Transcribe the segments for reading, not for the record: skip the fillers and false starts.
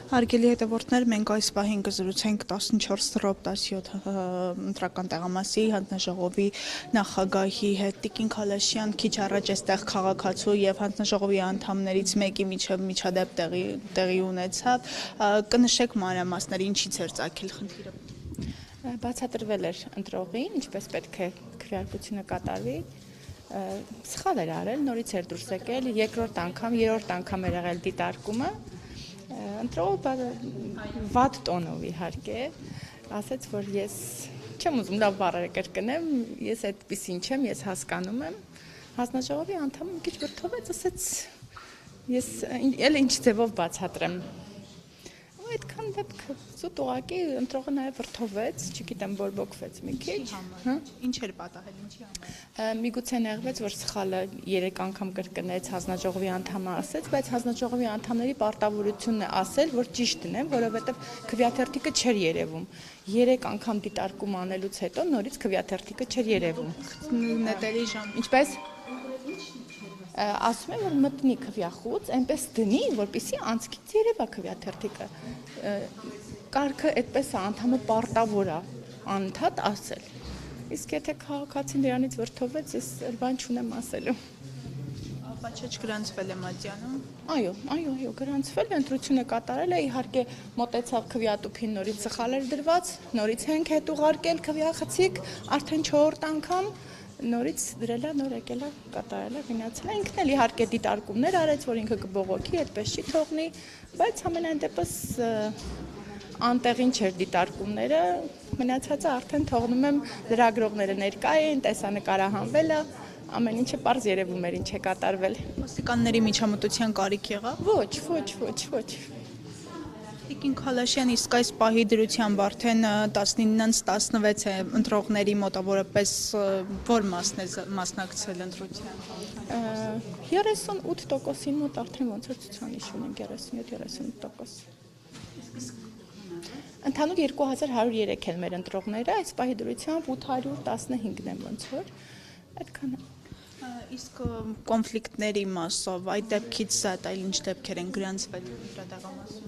Հարգելի հետևորդներ, մենք այս պահին կզրուցենք 14/17 ընտրական տեղամասի հանձնաժողովի նախագահի հետ։ Տիկին Քալաշյան քիչ առաջ էստեղ քաղաքացու եւ հանձնաժողովի անդամներից մեկի միջև միջադեպ տեղի ունեցավ։ Կնշեք մանրամասներ, ինչից էր ծագել խնդիրը։ Բացատրվել էր ընտրողին, ինչպես պետք է քվեարկությունը կատարվի։ Սխալ էր արել, նորից էր դուրս եկել, երկրորդ անգամ, երրորդ անգամ էր եղել դիտարկումը։ Ընտրողը վատ տոնով իհարկե ասաց, որ ես չեմ ուզում լավ բառեր կրկնեմ, ես այդպեսին չեմ, ես հասկանում եմ։ Հանձնաժողովի անդամը մի քիչ վրդովեց, ասաց, ես էլ ինչ ձևով բացատրեմ։ Այդքան դեպքը զուտ ուղղակի ընտրողը նաև վրդովեց, չգիտեմ, բորբոքվեց մի քիչ։ Ինչ էր պատահել, ինչի համար։ Միգուցե նեղվեց, որ սխալը 3 անգամ կրկնեց, հանձնաժողովի անդամը ասեց, բայց հանձնաժողովի անդամների պարտավորությունն է ասել, որ ճիշտն է, որովհետև քվեաթերթիկը չէր երևում։ 3 անգամ դիտարկում անելուց հետո նորից քվեաթերթիկը չէր երևում։ Նետերի ժամ։ Ինչպես ասում եմ, որ մտնի քվեախոց, այնպես դնի, որպեսզի անցքից երևա քվեաթերթիկը։ Կարգը այդպես է, անդամը պարտավոր է անընդհատ ասել։ Իսկ եթե քաղաքացին դրանից վրդովեց, ես բան չունեմ ասելու։ Ապա չգրանցվել է Մատյանը։ Այո, գրանցվել է, ընտրությունը կատարել է, իհարկե մոտեցավ քվեատուփին, նորից սխալ էր դրված, նորից ենք հետ ուղարկել քվեախցիկ, արդեն 4-րդ անգամ նորից դրել է, նոր եկել է, կատարել է, գնացել է, ինքն էլ իհարկե դիտարկումներ արեց, որ ինքը կբողոքի, այդպես չի թողնի, բայց ամենայն դեպս անտեղին չէր դիտարկումները, մնացածը արդեն թողնում եմ լրագրողները ներկա էին, տեսանկարահանվել է, ամեն ինչը պարզ երևում էր, ինչ է կատարվել։ Ոստիկանների միջամտության կարիք եղավ։ Ոչ։ Տիկին Քալաշյան, իսկ այս պահի դրությամբ արդեն 19-ից 16 է ընտրողների մոտավորապես որ մասն է մասնակցել ընտրության։ 38%-ին մոտ արդեն ոնց որ ցուցանիշ ունենք 37-38%։ Ընդհանուր 2103 են մեր ընտրողները, այս պահի դրությամբ 815-ն են ոնց որ, այդքան է։ Իսկ կոնֆլիկտների մասով այդ դեպքից զատ այլ ինչ դեպքեր են գրանցվել ընտրատեղամասում։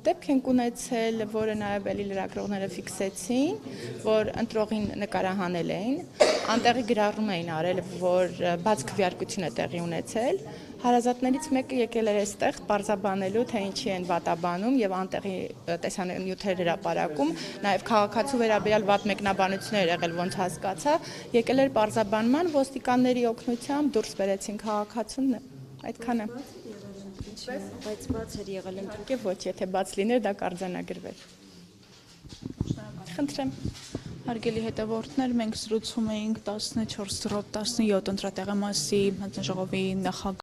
Դեպք ենք ունեցել, որը նաև էլի լրագրողները ֆիքսեցին, որ ընտրողին նկարահանել էին, անտեղի գրառում էին արել, որ բաց քվեարկություն է տեղի ունեցել, հարազատներից մեկը եկել էր այստեղ պարզաբանելու, թե ինչի են վատաբանում եւ անտեղի տեսանյութեր հրապարակում, նաև քաղաքացու վերաբերյալ վատ մեկնաբանություններ եղել, ոնց հասկացա, եկել էր պարզաբանման, ոստիկանների օգնությամբ դուրս բերեցին քաղաքացուն, այդքան է։ Բայց բաց էր եղել Իհարկե ոչ, եթե բաց լիներ, դա կարձանագրվեր։ Խնդրեմ։ Հարգելի հետևորդներ, մենք զրուցում էինք 14/17 ընտրատեղամասի հանձնաժողովի նախագահ